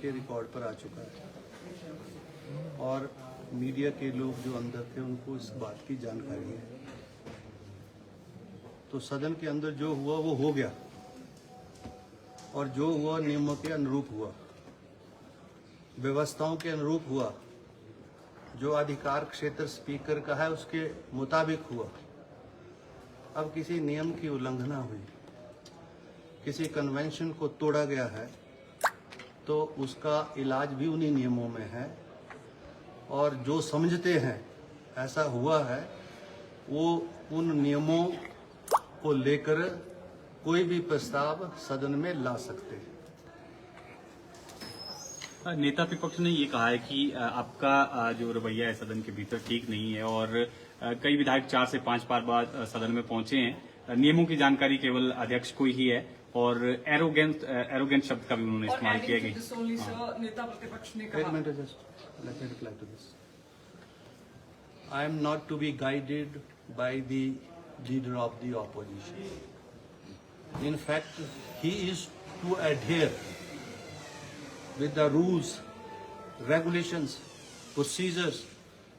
के रिकॉर्ड पर आ चुका है और मीडिया के लोग जो अंदर थे उनको इस बात की जानकारी है। तो सदन के अंदर जो हुआ वो हो गया और जो हुआ नियमों के अनुरूप हुआ, व्यवस्थाओं के अनुरूप हुआ, जो अधिकार क्षेत्र स्पीकर का है उसके मुताबिक हुआ। अब किसी नियम की उल्लंघना हुई, किसी कन्वेंशन को तोड़ा गया है तो उसका इलाज भी उन्हीं नियमों में है और जो समझते हैं ऐसा हुआ है वो उन नियमों को लेकर कोई भी प्रस्ताव सदन में ला सकते हैं। नेता विपक्ष ने ये कहा है कि आपका जो रवैया है सदन के भीतर ठीक नहीं है और कई विधायक 4 से 5 बार बाद सदन में पहुंचे हैं। नियमों की जानकारी केवल अध्यक्ष को ही है और एरोगेंट शब्द का भी उन्होंने इस्तेमाल किया कि नेता प्रतिपक्ष ने कहा, I am not to be guided by the leader of the opposition. In fact, he is to adhere with the rules, regulations, procedures,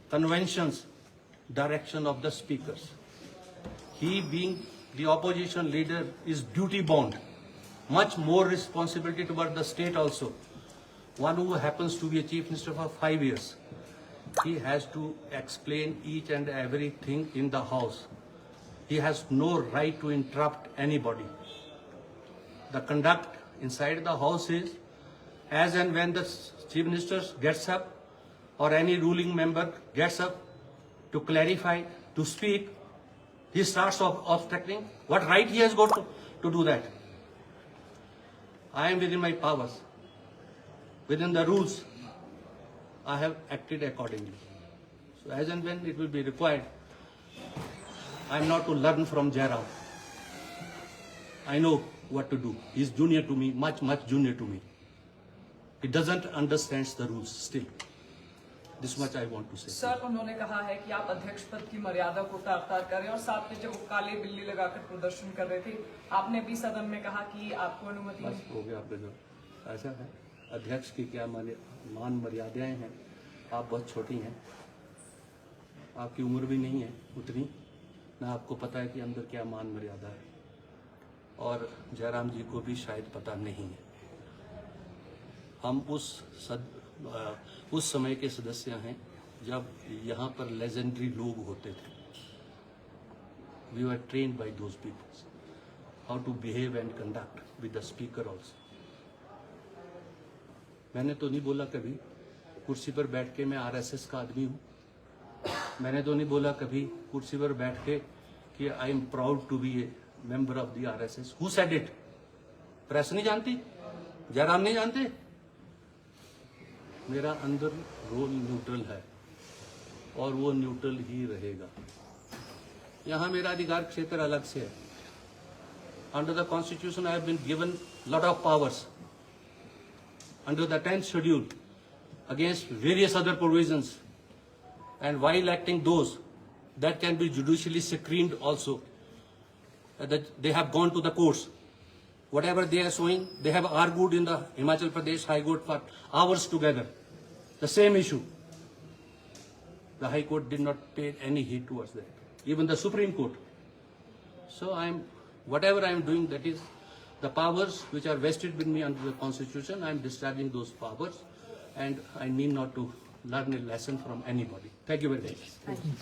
conventions, direction of the speakers. He, being the opposition leader, is duty bound, much more responsibility toward the state also. One who happens to be a chief minister for 5 years, he has to explain each and everything in the house. He has no right to interrupt anybody. The conduct inside the house is, as and when the chief minister gets up or any ruling member gets up to clarify, to speak, he starts obstructing. What right he has got to do that? I am within my powers, within the rules. I have acted accordingly. So as and when it will be required, I am not to learn from Jairam. I know what to do. He is junior to me, much junior to me. He doesn't understand the rules still. This much I want to say. Sir, उन्होंने कहा है कि आप अध्यक्ष पद की मर्यादा को तार-तार करें और साथ में जब वो काले बिल्ली लगाकर प्रदर्शन कर रहे थे, आपने भी सदन में कहा कि आपको अनुमति बस हो गया आपका जो ऐसा है। अध्यक्ष की क्या मान मर्यादाएं हैं। आप बहुत छोटी हैं, आपकी उम्र भी नहीं है उतनी, ना आपको पता है कि अंदर क्या मान मर्यादा है और जयराम जी को भी शायद पता नहीं है। हम उस समय के सदस्य हैं जब यहाँ पर लेजेंडरी लोग होते थे। We were trained by those peoples how to behave and conduct with the speaker also. मैंने तो नहीं बोला कभी कुर्सी पर बैठ के मैं आरएसएस का आदमी हूँ। मैंने तो नहीं बोला कभी कुर्सी पर बैठ के कि I am proud to be a member of the RSS. Who said it? Press नहीं जानती, जयराम नहीं जानते। मेरा अंदर रोल न्यूट्रल है और वो न्यूट्रल ही रहेगा। यहाँ मेरा अधिकार क्षेत्र अलग से है। Under the constitution I have been given lot of powers under the 10th schedule against various other provisions, and while acting those that can be judicially screened also, that they have gone to the courts. Whatever they are showing, they have argued in the Himachal Pradesh High Court for hours together. The same issue. The High Court did not pay any heed towards that. Even the Supreme Court. So whatever I am doing, that is the powers which are vested with me under the Constitution. I am discharging those powers, and I need not to learn a lesson from anybody. Thank you very much.